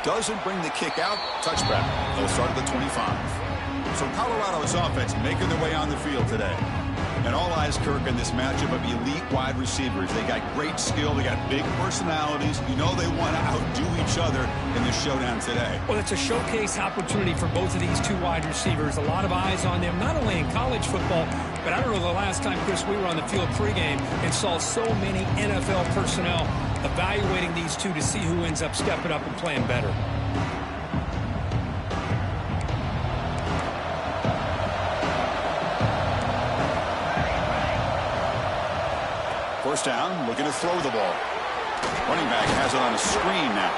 doesn't bring the kick out. Touchback. They'll start at the 25. So Colorado's offense making their way on the field today. And all eyes, Kirk, in this matchup of elite wide receivers. They got great skill. They got big personalities. You know they want to outdo each other in this showdown today. Well, it's a showcase opportunity for both of these two wide receivers. A lot of eyes on them, not only in college football, but I don't know the last time, Chris, we were on the field pregame and saw so many NFL personnel evaluating these two to see who ends up stepping up and playing better. First down, looking to throw the ball. Running back has it on a screen now.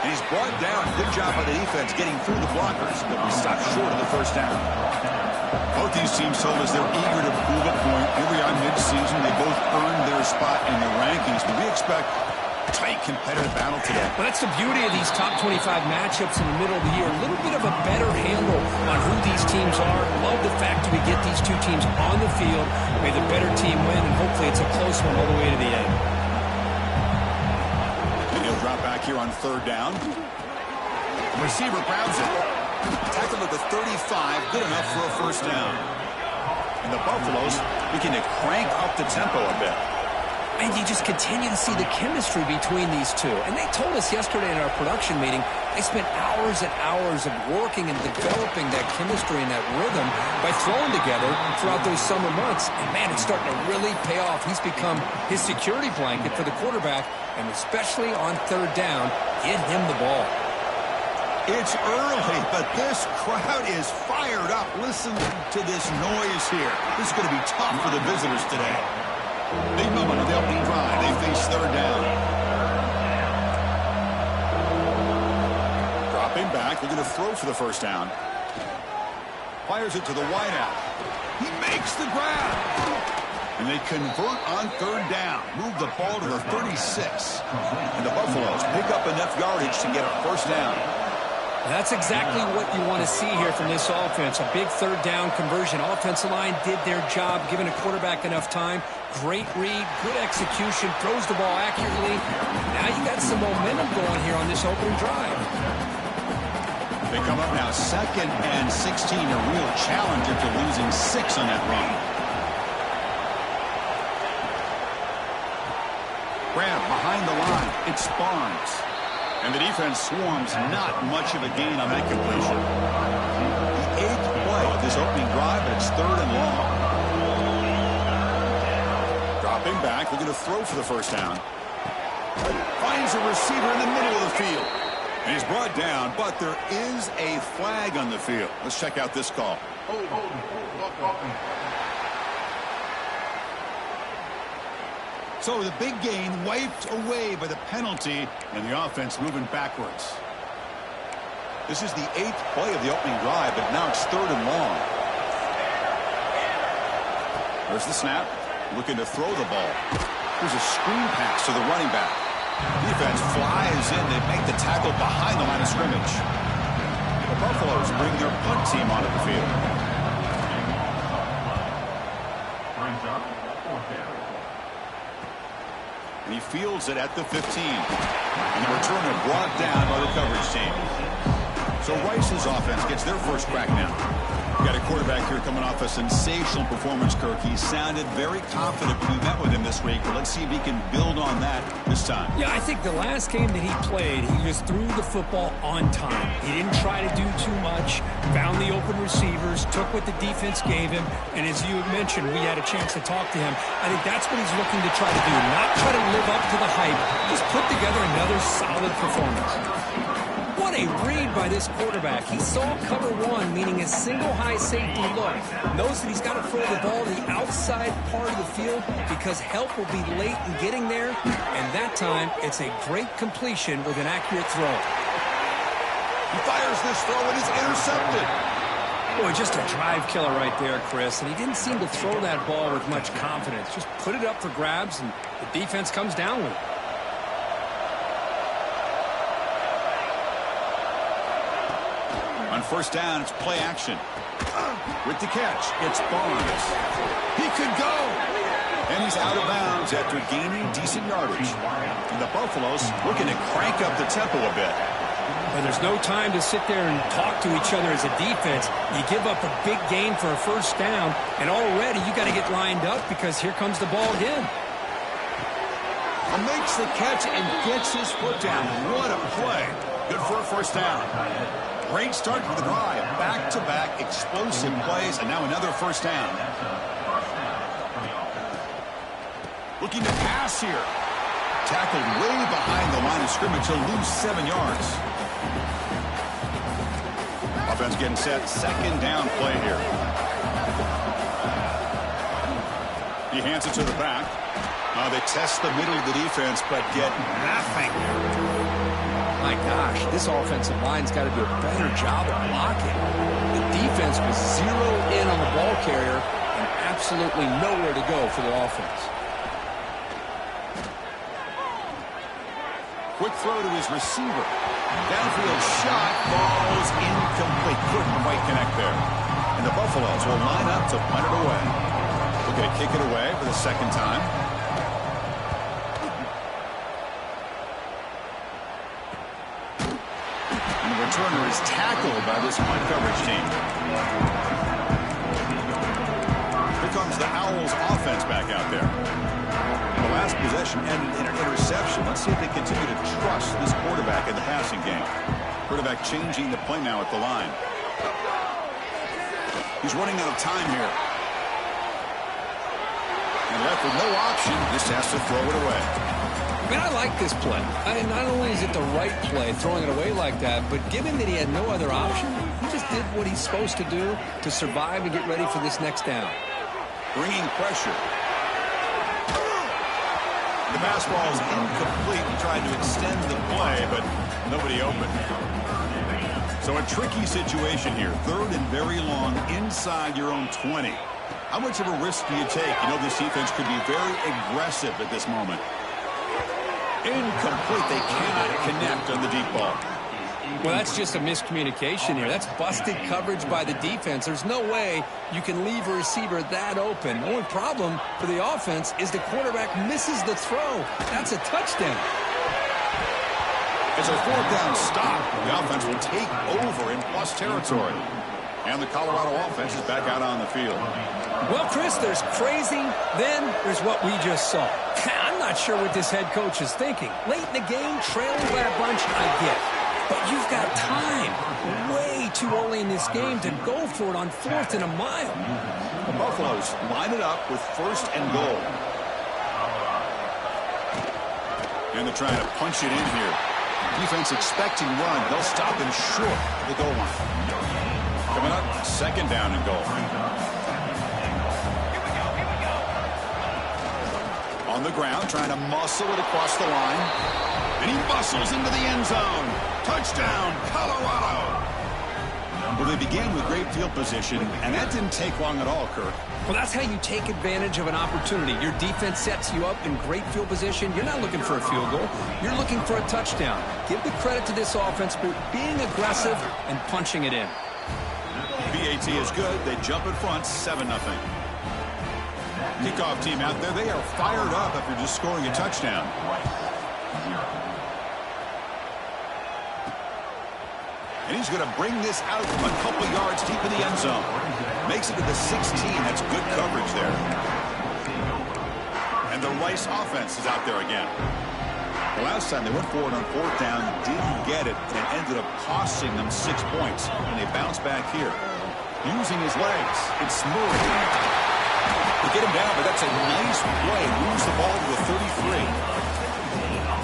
And he's brought down. Good job by the defense getting through the blockers, but we stopped short of the first down. Both these teams told us they're eager to prove a point. Here we are mid-season. They both earned their spot in the rankings, but we expect a tight competitive battle today. Well, that's the beauty of these top 25 matchups in the middle of the year. A little bit of a better handle on who these teams are. Love the fact that we get these two teams on the field. May the better team win, and hopefully it's a close one all the way to the end. And he'll drop back here on third down. Receiver grabs it. Tackled at the 35. Good enough for a first down. And the Buffaloes begin to crank up the tempo a bit. And you just continue to see the chemistry between these two. And they told us yesterday in our production meeting, they spent hours and hours of working and developing that chemistry and that rhythm by throwing together throughout those summer months. And, man, it's starting to really pay off. He's become his security blanket for the quarterback, and especially on third down, get him the ball. It's early, but this crowd is fired up. Listen to this noise here. This is going to be tough for the visitors today. Big moment of the opening drive. They face third down. Dropping back. They're going to throw for the first down. Fires it to the wideout. He makes the grab. And they convert on third down. Move the ball to the 36. And the Buffaloes pick up enough yardage to get a first down. That's exactly what you want to see here from this offense. A big third down conversion. Offensive line did their job, giving a quarterback enough time. Great read, good execution, throws the ball accurately. Now you got some momentum going here on this opening drive. They come up now 2nd and 16, a real challenge after losing 6 on that run. Grab behind the line. It's Barnes. And the defense swarms, not much of a gain on that completion. The 8th play of this opening drive, but it's third and long. Dropping back, looking to throw for the first down. Finds a receiver in the middle of the field. And he's brought down, but there is a flag on the field. Let's check out this call. So the big gain wiped away by the penalty, and the offense moving backwards. This is the 8th play of the opening drive, but now it's third and long. There's the snap, looking to throw the ball. There's a screen pass to the running back. Defense flies in. They make the tackle behind the line of scrimmage. The Buffaloes bring their punt team onto the field. And he fields it at the 15. And the returner brought down by the coverage team. So Rice's offense gets their first crack now. We've got a quarterback here coming off a sensational performance, Kirk. He sounded very confident when we met with him this week. But let's see if he can build on that this time. Yeah, I think the last game that he played, he just threw the football on time. He didn't try to do too much, found the open receivers, took what the defense gave him, and as you had mentioned, we had a chance to talk to him. I think that's what he's looking to try to do, not try to live up to the hype, just put together another solid performance. What a read by this quarterback. He saw cover one, meaning a single high safety look. Knows that he's got to throw the ball to the outside part of the field because help will be late in getting there. And that time, it's a great completion with an accurate throw. He fires this throw and it's intercepted. Boy, just a drive killer right there, Chris. And he didn't seem to throw that ball with much confidence. Just put it up for grabs and the defense comes down with it. On first down, it's play action. With the catch, it's Barnes. He could go. And he's out of bounds after gaining decent yardage. And the Buffaloes looking to crank up the tempo a bit. Well, there's no time to sit there and talk to each other as a defense. You give up a big gain for a first down, and already you got to get lined up because here comes the ball again. Makes the catch and gets his foot down. What a play. Good for a first down. Great start for the drive. Back-to-back explosive plays, and now another first down. Looking to pass here. Tackled way behind the line of scrimmage. He'll lose 7 yards. Offense getting set. Second down play here. He hands it to the back. They test the middle of the defense, but get nothing. My gosh, this offensive line's got to do a better job of blocking. The defense was zeroed in on the ball carrier and absolutely nowhere to go for the offense. Quick throw to his receiver. Downfield shot falls incomplete. Couldn't quite connect there. And the Buffaloes will line up to punt it away. Looking to kick it away for the second time. Returner is tackled by this punt coverage team. Here comes the Owls offense back out there. The last possession ended in an interception. Let's see if they continue to trust this quarterback in the passing game. Quarterback changing the play now at the line. He's running out of time here. And left with no option, just has to throw it away. I mean, I like this play. Not only is it the right play, throwing it away like that, but given that he had no other option, he just did what he's supposed to do to survive and get ready for this next down. Bringing pressure. The pass ball is incomplete. He tried to extend the play, but nobody open. So a tricky situation here. Third and very long inside your own 20. How much of a risk do you take? You know this defense could be very aggressive at this moment. Incomplete. They cannot connect on the deep ball. Well, that's just a miscommunication here. That's busted coverage by the defense. There's no way you can leave a receiver that open. The only problem for the offense is the quarterback misses the throw. That's a touchdown. It's a fourth down stop. The offense will take over in plus territory. And the Colorado offense is back out on the field. Well, Chris, there's crazy, then there's what we just saw. I'm not sure what this head coach is thinking. Late in the game, trailing by a bunch, I get. But you've got time, way too early in this game, to go for it on 4th and a mile. The Buffaloes line it up with 1st and goal. And they're trying to punch it in here. Defense expecting run. They'll stop him short of the goal line. Coming up, 2nd down and goal. On the ground, trying to muscle it across the line. And he muscles into the end zone. Touchdown, Colorado. Well, they began with great field position, and that didn't take long at all, Kirk. Well, that's how you take advantage of an opportunity. Your defense sets you up in great field position. You're not looking for a field goal. You're looking for a touchdown. Give the credit to this offense for being aggressive and punching it in. BAT is good. They jump in front, 7-0. Kickoff team out there, they are fired up after just scoring a touchdown. And he's going to bring this out from a couple yards deep in the end zone. Makes it to the 16. That's good coverage there. And the Rice offense is out there again. The last time they went for it on 4th down, didn't get it, and ended up costing them 6 points. And they bounce back here. Using his legs, it's Murray. They get him down, but that's a nice play. Moves the ball to the 33.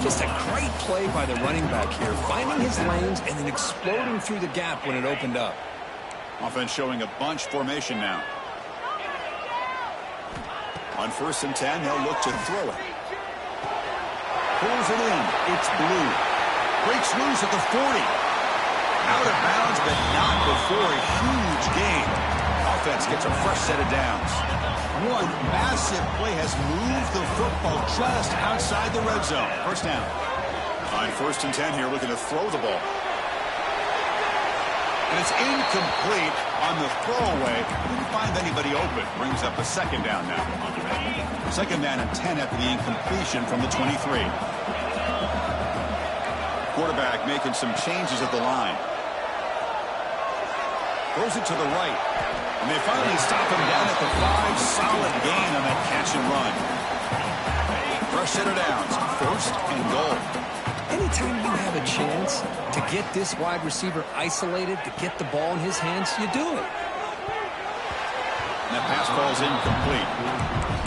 Just a great play by the running back here, finding his lanes and then exploding through the gap when it opened up. Offense showing a bunch formation now. On 1st and 10, they'll look to throw it. Pulls it in. It's Blue. Breaks loose at the 40. Out of bounds, but not before a huge gain. Offense gets a fresh set of downs. One massive play has moved the football just outside the red zone. First down. On 1st and 10 here, looking to throw the ball. And it's incomplete on the throwaway. Didn't find anybody open. Brings up a 2nd down now. 2nd down and 10 after the incompletion from the 23. Quarterback making some changes at the line. Throws it to the right. And they finally stop him down at the 5. Solid gain on that catch and run. Fresh set of downs. 1st and goal. Anytime you have a chance to get this wide receiver isolated, to get the ball in his hands, you do it. And that pass falls incomplete.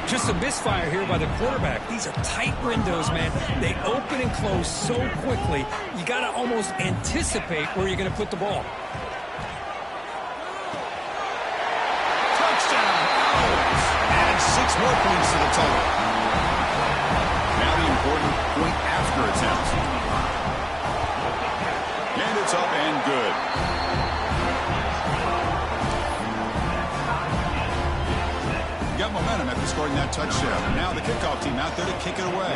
Just a misfire here by the quarterback. These are tight windows, man. They open and close so quickly, you got to almost anticipate where you're going to put the ball. Touchdown! And 6 more points to the total. Now the important point after attempt. And it's up and good. Got momentum after scoring that touchdown. Now the kickoff team out there to kick it away.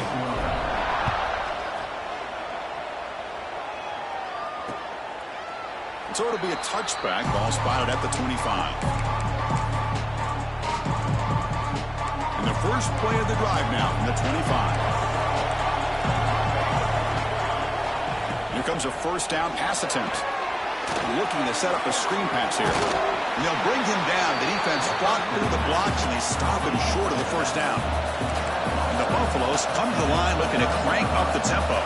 So it'll be a touchback. Ball spotted at the 25. And the first play of the drive now from the 25. Here comes a first down pass attempt. Looking to set up a screen pass here. And they'll bring him down. The defense fought through the blocks, and they stop him short of the first down. And the Buffaloes come to the line looking to crank up the tempo.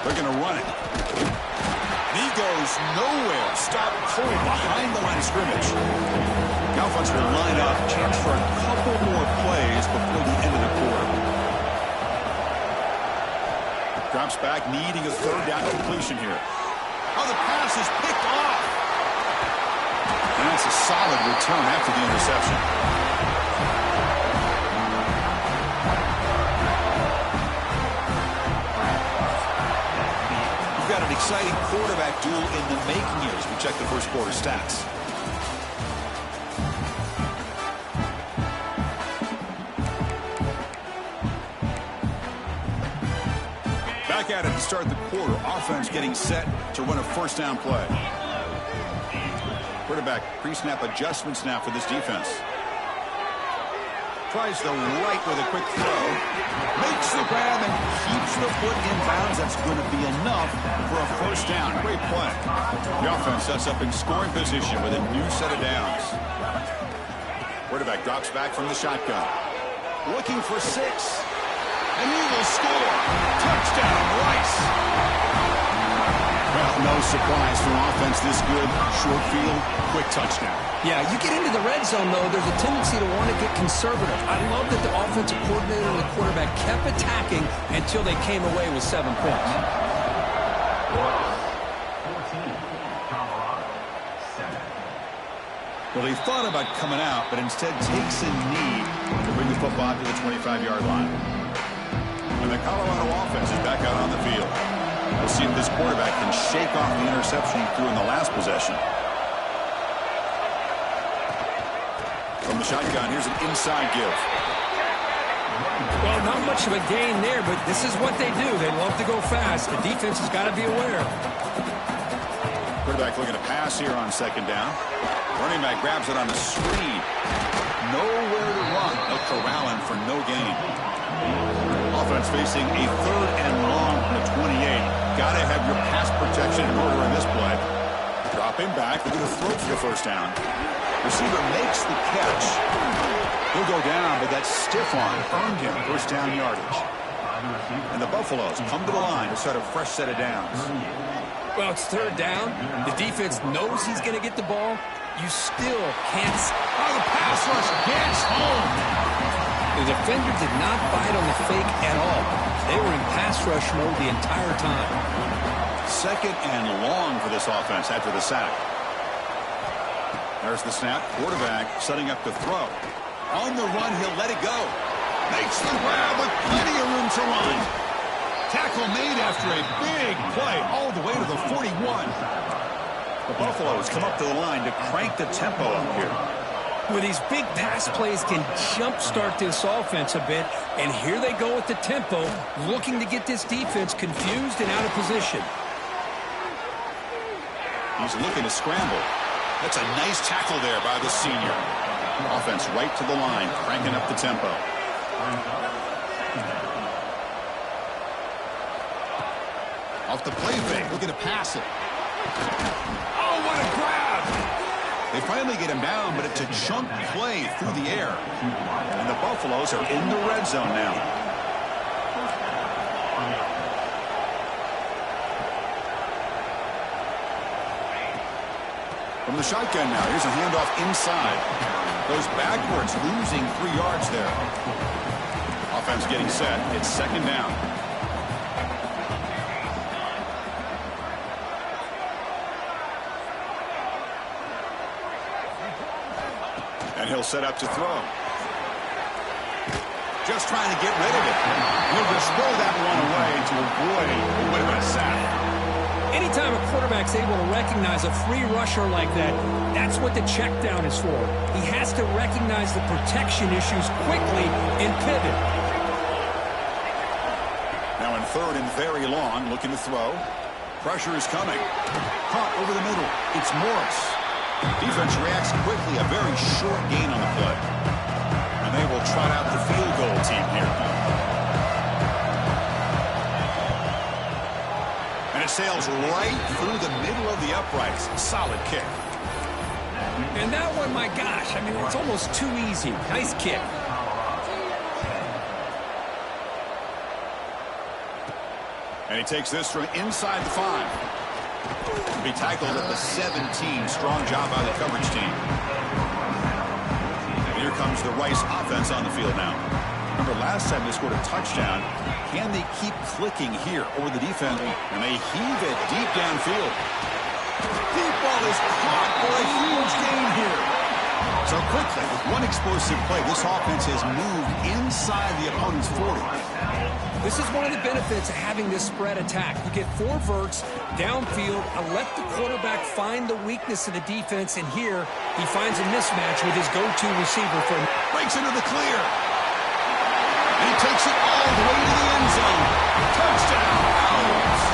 They're going to run it. And he goes nowhere. Stop cold behind the line of scrimmage. Now Offense will line up. Chance for a couple more plays before the end of the quarter. Drops back, needing a 3rd down completion here. Oh, the pass is picked off. And that's a solid return after the interception. We've got an exciting quarterback duel in the making here as we check the first quarter stats. Back at it to start the quarter. Offense getting set to run a first down play. Quarterback pre-snap adjustments now for this defense. Tries the right with a quick throw. Makes the grab and keeps the foot in bounds. That's going to be enough for a first down. Great play. The offense sets up in scoring position with a new set of downs. Quarterback drops back from the shotgun. Looking for 6. And he will score. Touchdown, Rice. Well, no surprise for offense this good. Short field, quick touchdown. Yeah, you get into the red zone, though, there's a tendency to want to get conservative. I love that the offensive coordinator and the quarterback kept attacking until they came away with 7 points. Well, he thought about coming out, but instead takes a knee to bring the football to the 25-yard line. And the Colorado offense is back out on the field. We'll see if this quarterback can shake off the interception he threw in the last possession. From the shotgun, here's an inside give. Well, not much of a gain there, but this is what they do. They love to go fast. The defense has got to be aware. Quarterback looking to pass here on 2nd down. Running back grabs it on the screen. Nowhere to run. They'll corral him for no gain. Offense facing a 3rd and long from the 28. Got to have your pass protection in order in this play. Dropping back, looking to throw for the first down. Receiver makes the catch. He'll go down, but that stiff arm earned him first down yardage. And the Buffaloes come to the line to start a fresh set of downs. Well, it's 3rd down. The defense knows he's going to get the ball. You still can't. Oh, the pass rush gets home. The defender did not bite on the fake at all. They were in pass rush mode the entire time. 2nd and long for this offense after the sack. There's the snap. Quarterback setting up to throw. On the run, he'll let it go. Makes the grab with plenty of room to run. Tackle made after a big play all the way to the 41. The Buffaloes come up to the line to crank the tempo up here. Well, these big pass plays can jumpstart this offense a bit, and here they go with the tempo, looking to get this defense confused and out of position. He's looking to scramble. That's a nice tackle there by the senior. Offense right to the line, cranking up the tempo. Off the play fake, looking to pass it. Oh, what a grab! They finally get him down, but it's a chunk play through the air. And the Buffaloes are in the red zone now. From the shotgun now, here's a handoff inside. Goes backwards, losing 3 yards there. Offense getting set. It's second down. And he'll set up to throw. Just trying to get rid of it. He'll just throw that one away to avoid what would have been a sack. Anytime a quarterback's able to recognize a free rusher like that, that's what the check down is for. He has to recognize the protection issues quickly and pivot. Now in third and very long, looking to throw. Pressure is coming. Caught over the middle. It's Morris. Defense reacts quickly. A very short gain on the play. And they will trot out the field goal team here. And it sails right through the middle of the uprights. Solid kick. And that one, my gosh, I mean, it's almost too easy. Nice kick. And he takes this from inside the 5. Be tackled at the 17. Strong job by the coverage team. And here comes the Rice offense on the field now. Remember last time they scored a touchdown. Can they keep clicking here over the defense? And they heave it deep downfield. Deep ball is caught for a huge gain here. So quickly, with one explosive play, this offense has moved inside the opponent's 40. This is one of the benefits of having this spread attack. You get 4 verts downfield, let the quarterback find the weakness of the defense, and here he finds a mismatch with his go-to receiver. Breaks into the clear. And he takes it all the way to the end zone. Touchdown, Owls.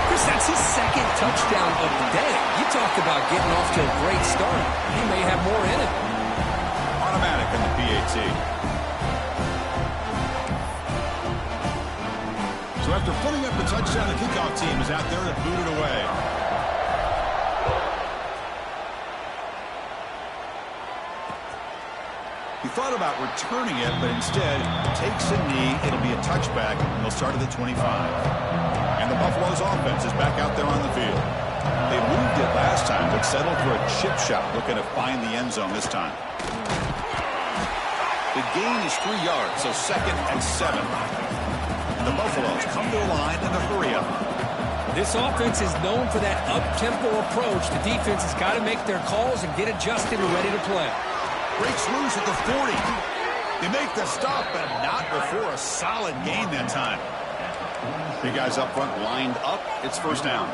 Chris, that's his second touchdown of the day. You talk about getting off to a great start. He may have more in it. Automatic in the PAT. So after putting up the touchdown, the kickoff team is out there to boot it away. He thought about returning it, but instead takes a knee. It'll be a touchback, and they'll start at the 25. And the Buffalo's offense is back out there on the field. They moved it last time, but settled for a chip shot, looking to find the end zone this time. The gain is 3 yards, so second and 7. And the Buffaloes come to the line in a hurry up. This offense is known for that up-tempo approach. The defense has got to make their calls and get adjusted and ready to play. Breaks loose at the 40. They make the stop, but not before a solid gain that time. Big guys up front lined up. It's first down.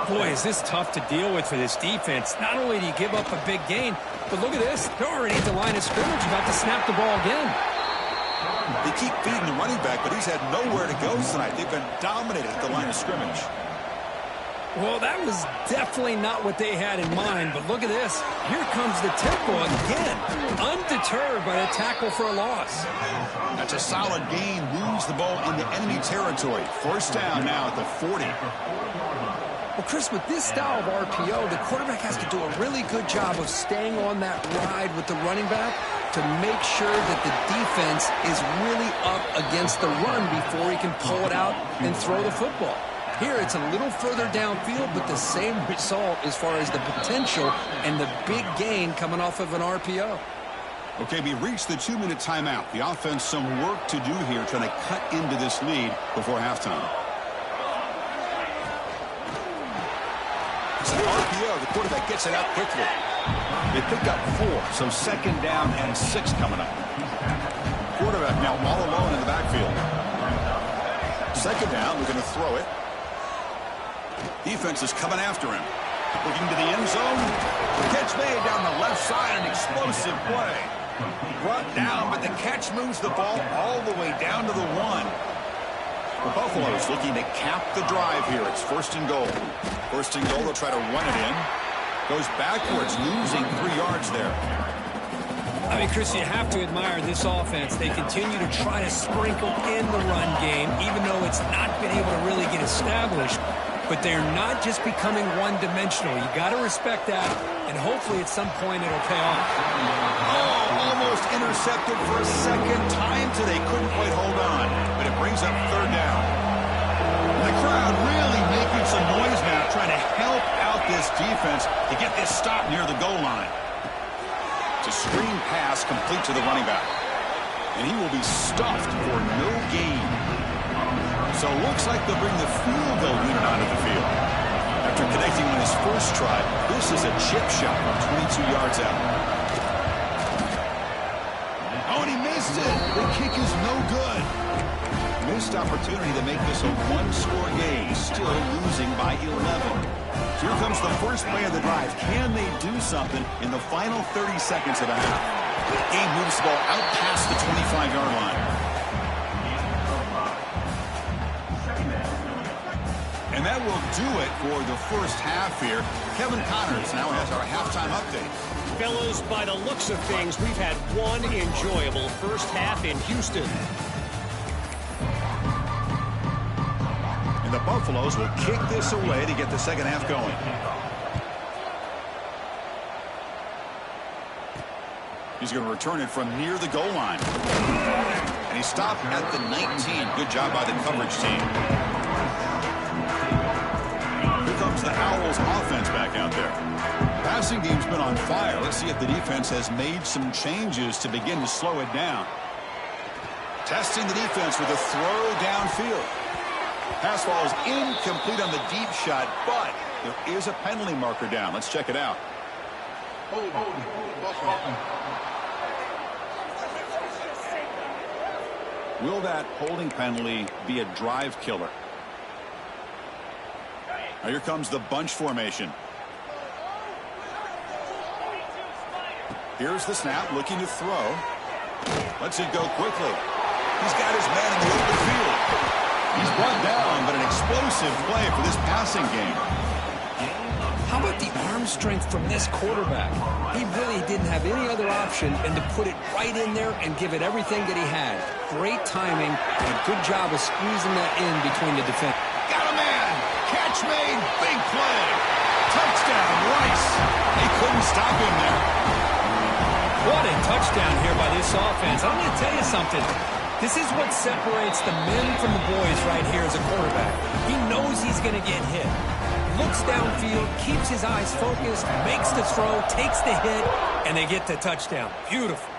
Boy, is this tough to deal with for this defense. Not only do you give up a big gain, but look at this. They're already at the line of scrimmage, about to snap the ball again. They keep feeding the running back, but he's had nowhere to go tonight. They've been dominated at the line of scrimmage. Well, that was definitely not what they had in mind, but look at this. Here comes the tempo again, undeterred by the tackle for a loss. That's a solid gain, moves the ball into enemy territory. First down now at the 40. Well, Chris, with this style of RPO, the quarterback has to do a really good job of staying on that ride with the running back to make sure that the defense is really up against the run before he can pull it out and throw the football. Here, it's a little further downfield, but the same result as far as the potential and the big gain coming off of an RPO. Okay, we reached the 2-minute timeout. The offense some work to do here, trying to cut into this lead before halftime. It's an RPO. The quarterback gets it out quickly. They pick up 4, so second down and 6 coming up. Quarterback now all alone in the backfield. Second down, we're going to throw it. Defense is coming after him. Looking to the end zone. Catch made down the left side, an explosive play. Brought down, but the catch moves the ball all the way down to the 1. The Buffaloes looking to cap the drive here. It's first and goal. First and goal, they'll try to run it in. Goes backwards, losing 3 yards there. mean, Chris, you have to admire this offense. They continue to try to sprinkle in the run game, even though it's not been able to really get established. But they're not just becoming one-dimensional. You got to respect that, and hopefully at some point it'll pay off. Oh, almost intercepted for a second time today. Couldn't quite hold on, but it brings up third down. And the crowd really making some noise now, trying to help out this defense to get this stop near the goal line. It's a screen pass complete to the running back. And he will be stuffed for no gain. So it looks like they'll bring the field goal unit onto the field. After connecting on his first try, this is a chip shot from 22 yards out. Oh, and he missed it. The kick is no good. Missed opportunity to make this a one-score game. Still losing by 11. So here comes the first play of the drive. Can they do something in the final 30 seconds of the half? Game moves the ball out past the 25-yard line. And that will do it for the first half here. Kevin Connors now has our halftime update. Fellas, by the looks of things, we've had one enjoyable first half in Houston. And the Buffaloes will kick this away to get the second half going. He's going to return it from near the goal line. And he stopped at the 19. Good job by the coverage team. Here comes the Owls offense back out there. Passing game's been on fire. Let's see if the defense has made some changes to begin to slow it down. Testing the defense with a throw downfield. Pass falls incomplete on the deep shot, but there is a penalty marker down. Let's check it out. Will that holding penalty be a drive killer? Now here comes the bunch formation. Here's the snap, looking to throw. Lets it go quickly. He's got his man in the open field. He's brought down, but an explosive play for this passing game. How about the arm strength from this quarterback? He really didn't have any other option than to put it right in there and give it everything that he had. Great timing and a good job of squeezing that in between the defense. Got a man. Catch made. Big play. Touchdown, Rice. They couldn't stop him there. What a touchdown here by this offense. I'm going to tell you something. This is what separates the men from the boys right here as a quarterback. He knows he's going to get hit. Looks downfield, keeps his eyes focused, makes the throw, takes the hit, and they get the touchdown. Beautiful.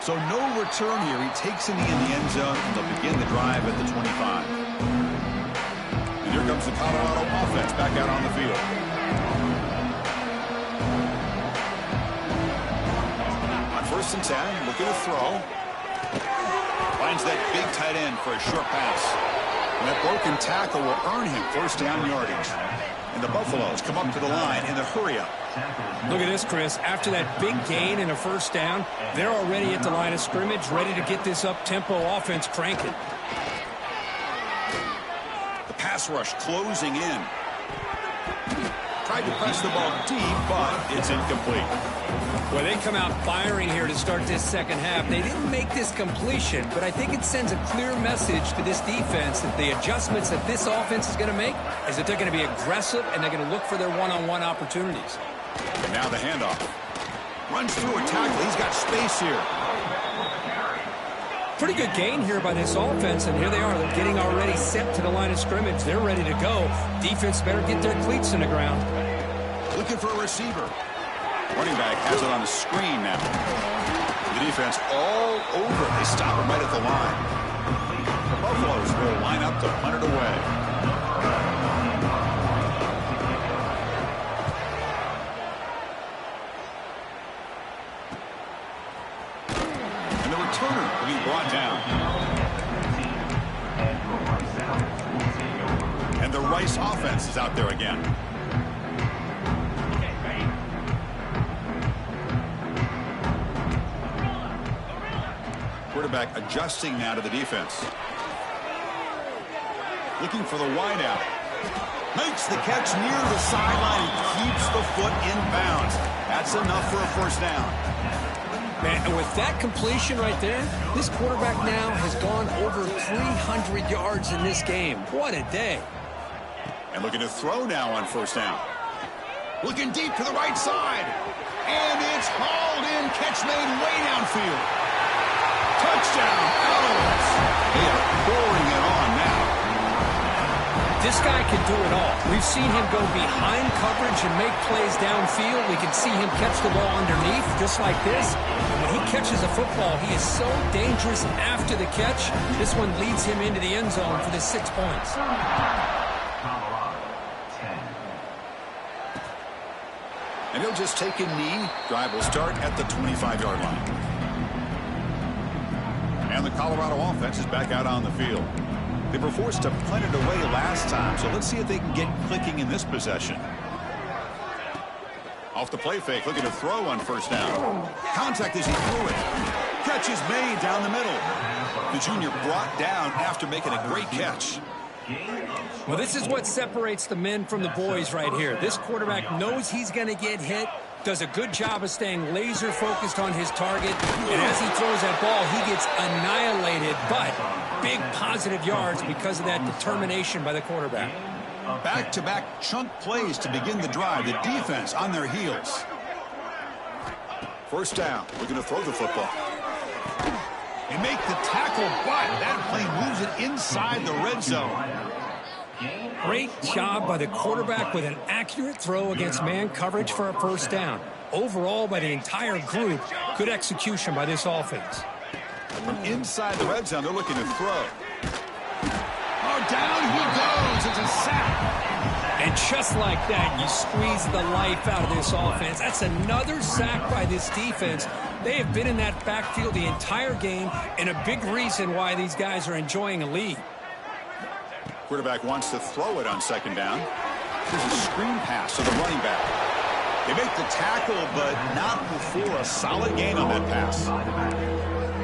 So no return here. He takes it in the end zone, and they'll begin the drive at the 25. And here comes the Colorado offense back out on the field. On 1st and 10, looking to throw. Finds that big tight end for a short pass. And that broken tackle will earn him first down yardage. And the Buffaloes come up to the line in the hurry-up. Look at this, Chris. After that big gain and a first down, they're already at the line of scrimmage, ready to get this up-tempo offense cranking. The pass rush closing in. Tried to press the ball deep, but it's incomplete. Well, they come out firing here to start this second half. They didn't make this completion, but I think it sends a clear message to this defense that the adjustments that this offense is going to make is that they're going to be aggressive and they're going to look for their one-on-one opportunities. And now the handoff. Runs through a tackle. He's got space here. Pretty good gain here by this offense, and here they are. They're getting already set to the line of scrimmage. They're ready to go. Defense better get their cleats in the ground. Looking for a receiver. Running back has it on the screen now. The defense all over. They stop him right at the line. The Buffaloes will line up to punt it away. And the returner will be brought down. And the Rice offense is out there again. Quarterback adjusting now to the defense. Looking for the wideout. Makes the catch near the sideline and keeps the foot in bounds. That's enough for a first down. Man, and with that completion right there, this quarterback now has gone over 300 yards in this game. What a day. And looking to throw now on first down. Looking deep to the right side. And it's hauled in. Catch made way downfield. Touchdown, Owls. They are pouring it on now. This guy can do it all. We've seen him go behind coverage and make plays downfield. We can see him catch the ball underneath, just like this. And when he catches a football, he is so dangerous after the catch. This one leads him into the end zone for the 6 points. And he'll just take a knee. Drive will start at the 25-yard line. And the Colorado offense is back out on the field. They were forced to punt it away last time, so let's see if they can get clicking in this possession. Off the play fake, looking to throw on first down. Contact as he threw it. Catch is made down the middle. The junior brought down after making a great catch. Well, this is what separates the men from the boys right here. This quarterback knows he's going to get hit, does a good job of staying laser focused on his target, and as he throws that ball, he gets annihilated, but big positive yards because of that determination by the quarterback. Back-to-back chunk plays to begin the drive. The defense on their heels. First down. Looking to throw the football. They make the tackle, but that play moves it inside the red zone. Great job by the quarterback with an accurate throw against man coverage for a first down. Overall, by the entire group, good execution by this offense. From inside the red zone, they're looking to throw. Oh, down he goes. It's a sack. And just like that, you squeeze the life out of this offense. That's another sack by this defense. They have been in that backfield the entire game, and a big reason why these guys are enjoying a lead. Quarterback wants to throw it on second down. Here's a screen pass to the running back. They make the tackle, but not before a solid gain on that pass.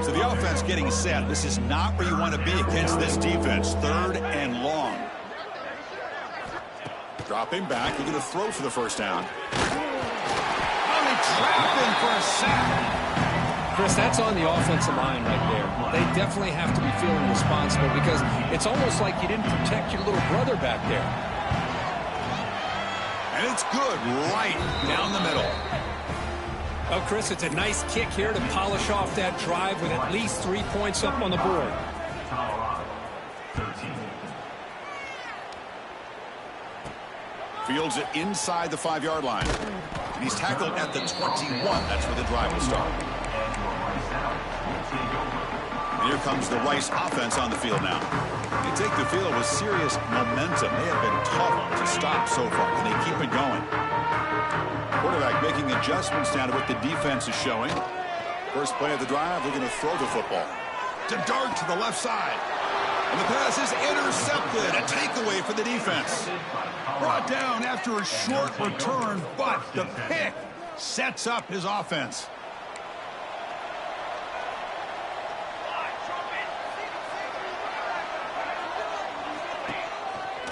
So the offense getting set. This is not where you want to be against this defense. Third and long. Dropping back, looking to throw for the first down. Oh, they trap him for a sack. Chris, that's on the offensive line right there. They definitely have to be feeling responsible because it's almost like you didn't protect your little brother back there. And it's good right down the middle. Oh, Chris, it's a nice kick here to polish off that drive with at least 3 points up on the board. Fields it inside the 5-yard line. And he's tackled at the 21. That's where the drive will start. And here comes the Rice offense on the field now. They take the field with serious momentum. They have been tough to stop so far. Can they keep it going? Quarterback making adjustments now to what the defense is showing. First play of the drive, looking to throw the football. To dart to the left side. And the pass is intercepted. A takeaway for the defense. Brought down after a short return, but the pick sets up his offense.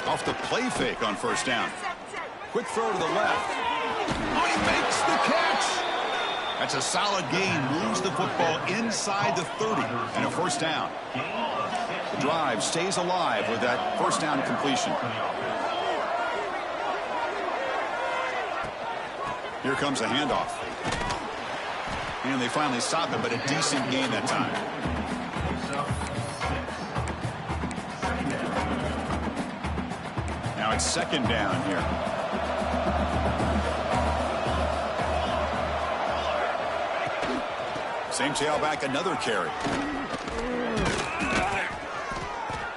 Off the play fake on first down. Quick throw to the left. Oh, he makes the catch. That's a solid gain. Moves the football inside the 30 and a first down. The drive stays alive with that first down completion. Here comes the handoff. And they finally stop it, but a decent gain that time. Now it's second down here. Same tailback, another carry.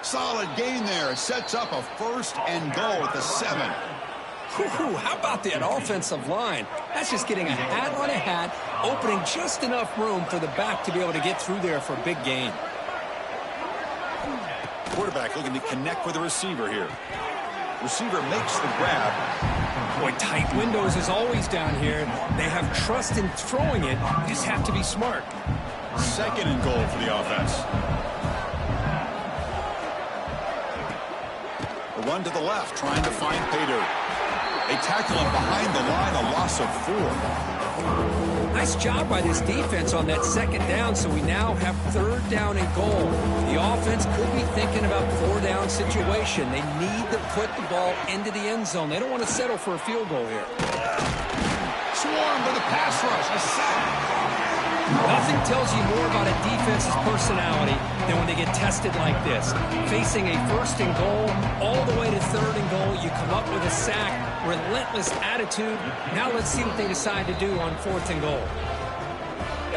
Solid gain there. It sets up a first and goal at the 7. Whew, how about that offensive line? That's just getting a hat on a hat, opening just enough room for the back to be able to get through there for a big gain. Quarterback looking to connect with the receiver here. Receiver makes the grab. Boy, tight windows is always down here. They have trust in throwing it. You just have to be smart. Second and goal for the offense. The run to the left, trying to find pay dirt. They tackle him behind the line, a loss of 4. Nice job by this defense on that second down, so we now have 3rd down and goal. The offense could be thinking about 4th-down situation. They need to put the ball into the end zone. They don't want to settle for a field goal here. Swarm with a pass rush, a sack. Nothing tells you more about a defense's personality than when they get tested like this. Facing a 1st and goal, all the way to 3rd and goal, you come up with a sack, relentless attitude. Now let's see what they decide to do on 4th and goal.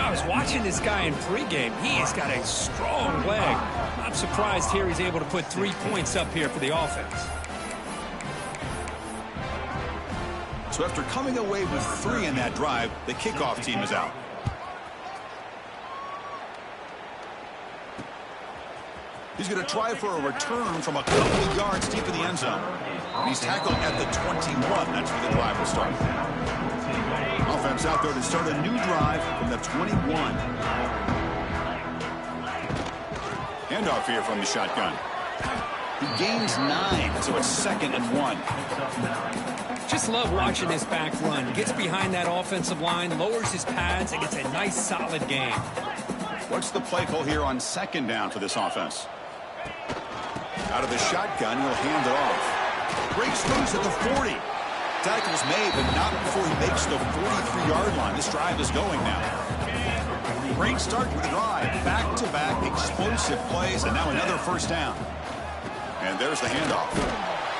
I was watching this guy in pregame. He has got a strong leg. I'm surprised here he's able to put 3 points up here for the offense. So after coming away with 3 in that drive, the kickoff team is out. He's going to try for a return from a couple of yards deep in the end zone. He's tackled at the 21. That's where the drive will start. Offense out there to start a new drive from the 21. Handoff here from the shotgun. He gains 9, so it's 2nd and 1. Just love watching this back run. Gets behind that offensive line, lowers his pads, and gets a nice solid gain. What's the play call here on 2nd down for this offense? Out of the shotgun, he'll hand it off. Breaks loose at the 40. Tackle's made, but not before he makes the 43-yard line. This drive is going now. Great start to the drive. Back-to-back explosive plays, and now another 1st down. And there's the handoff.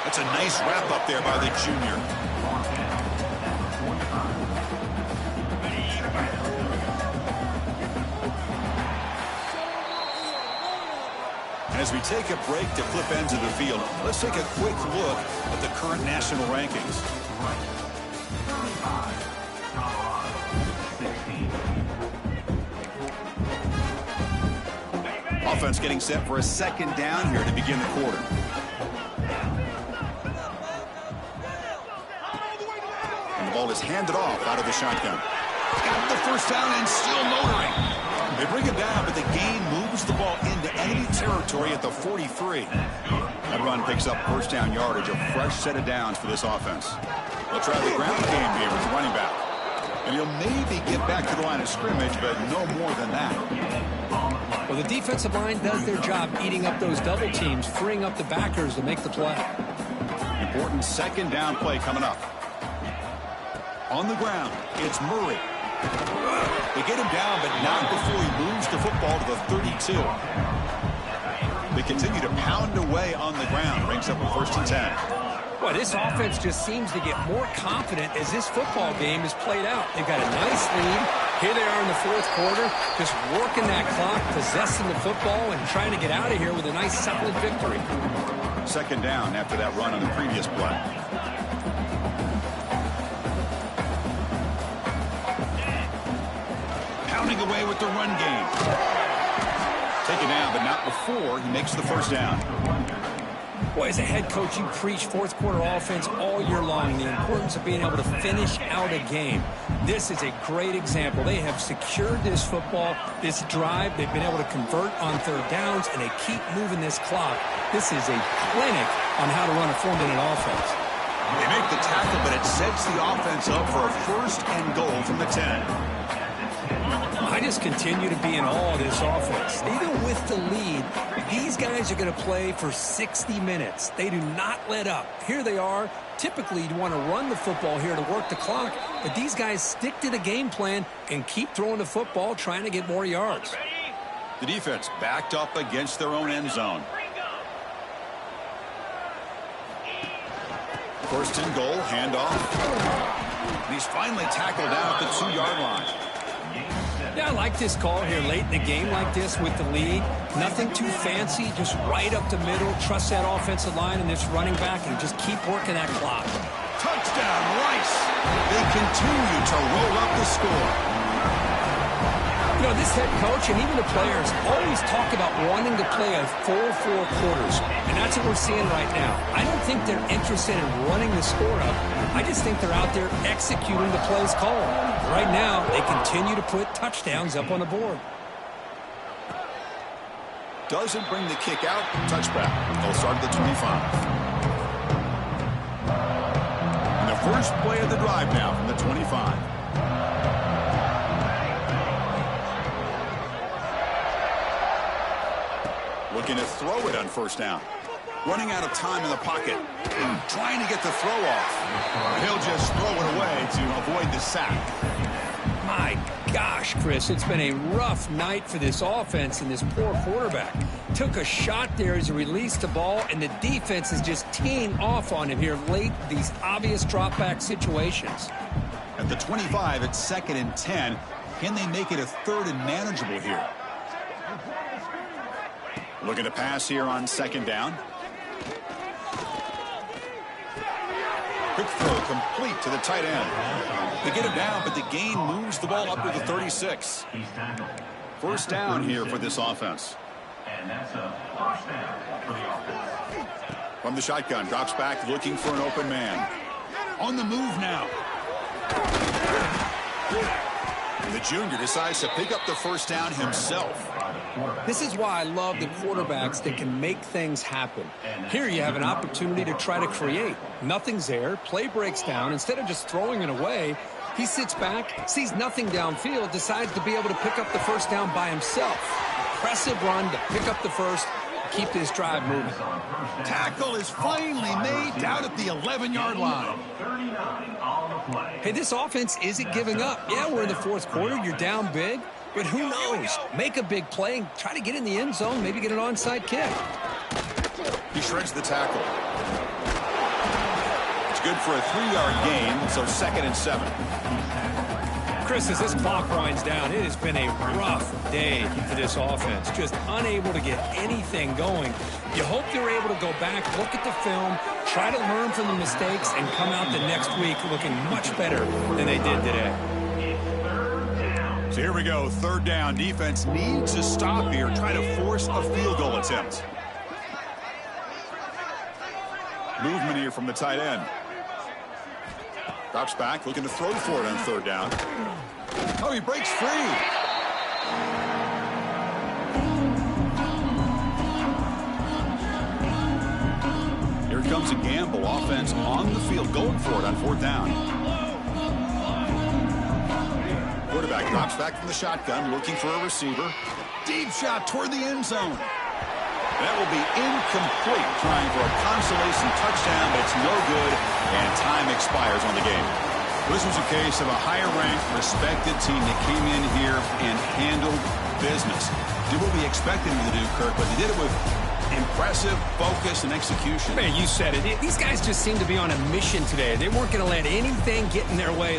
That's a nice wrap up there by the junior. As we take a break to flip ends of the field, let's take a quick look at the current national rankings. Offense getting set for a 2nd down here to begin the quarter. And the ball is handed off out of the shotgun. Got the 1st down and still motoring. They bring it down, but the gain moves the ball into enemy territory at the 43. That run picks up 1st down yardage, a fresh set of downs for this offense. They'll try the ground game here with the running back. And he'll maybe get back to the line of scrimmage, but no more than that. Well, the defensive line does their job eating up those double teams, freeing up the backers to make the play. Important 2nd down play coming up. On the ground, it's Murray. They get him down, but not before he moves the football to the 32. They continue to pound away on the ground. Brings up a 1st and 10. Boy, this offense just seems to get more confident as this football game is played out. They've got a nice lead. Here they are in the 4th quarter, just working that clock, possessing the football, and trying to get out of here with a nice, solid victory. 2nd down after that run on the previous play. Pounding away with the run game. Taken down, but not before he makes the 1st down. Boy, as a head coach, you preach 4th quarter offense all year long, the importance of being able to finish out a game. This is a great example. They have secured this football, this drive. They've been able to convert on 3rd downs, and they keep moving this clock. This is a clinic on how to run a 4-minute offense. They make the tackle, but it sets the offense up for a 1st and goal from the 10. I just continue to be in awe of this offense. Even with the lead, these guys are going to play for 60 minutes. They do not let up. Here they are. Typically, you want to run the football here to work the clock, but these guys stick to the game plan and keep throwing the football, trying to get more yards. The defense backed up against their own end zone. 1st and goal, handoff. And he's finally tackled down at the 2-yard line. Yeah, I like this call here late in the game like this with the lead. Nothing too fancy, just right up the middle. Trust that offensive line and this running back and just keep working that clock. Touchdown, Rice. They continue to roll up the score. You know, this head coach and even the players always talk about wanting to play a full 4 quarters, and that's what we're seeing right now. I don't think they're interested in running the score up. I just think they're out there executing the plays called. Right now, they continue to put touchdowns up on the board. Doesn't bring the kick out. Touchback. They'll start at the 25. First play of the drive now from the 25. Looking to throw it on first down. Running out of time in the pocket. Trying to get the throw off. He'll just throw it away to avoid the sack. My gosh, Chris, it's been a rough night for this offense and this poor quarterback. Took a shot there as he released the ball, and the defense is just teeing off on him here late, these obvious drop-back situations. At the 25, it's 2nd and 10. Can they make it a 3rd and manageable here? Looking to pass here on 2nd down. Quick throw complete to the tight end. They get him down, but the gain moves the ball up to the 36. First down here for this offense. And that's a first down for the offense. From the shotgun, drops back looking for an open man. On the move now. And the junior decides to pick up the first down himself. This is why I love the quarterbacks that can make things happen. Here you have an opportunity to try to create. Nothing's there. Play breaks down. Instead of just throwing it away, he sits back, sees nothing downfield, decides to be able to pick up the first down by himself. Impressive run to pick up the first, keep this drive moving. Tackle is finally made down at the 11-yard line. Hey, this offense isn't giving up. Yeah, we're in the 4th quarter. You're down big. But who knows? Make a big play, try to get in the end zone, maybe get an onside kick. He shreds the tackle. It's good for a 3-yard gain, so 2nd and 7. Chris, as this clock winds down, it has been a rough day for this offense. Just unable to get anything going. You hope they're able to go back, look at the film, try to learn from the mistakes, and come out the next week looking much better than they did today. So here we go, 3rd down. Defense needs to stop here, try to force a field goal attempt. Movement here from the tight end. Drops back, looking to throw for it on 3rd down. Oh, he breaks free. Here comes a gamble. Offense on the field, going for it on 4th down. Quarterback drops back from the shotgun, looking for a receiver. Deep shot toward the end zone. That will be incomplete, trying for a consolation touchdown, but it's no good, and time expires on the game. This was a case of a higher-ranked, respected team that came in here and handled business. Did what we expected them to do, Kirk, but they did it with impressive focus and execution. Man, you said it. These guys just seem to be on a mission today. They weren't going to let anything get in their way.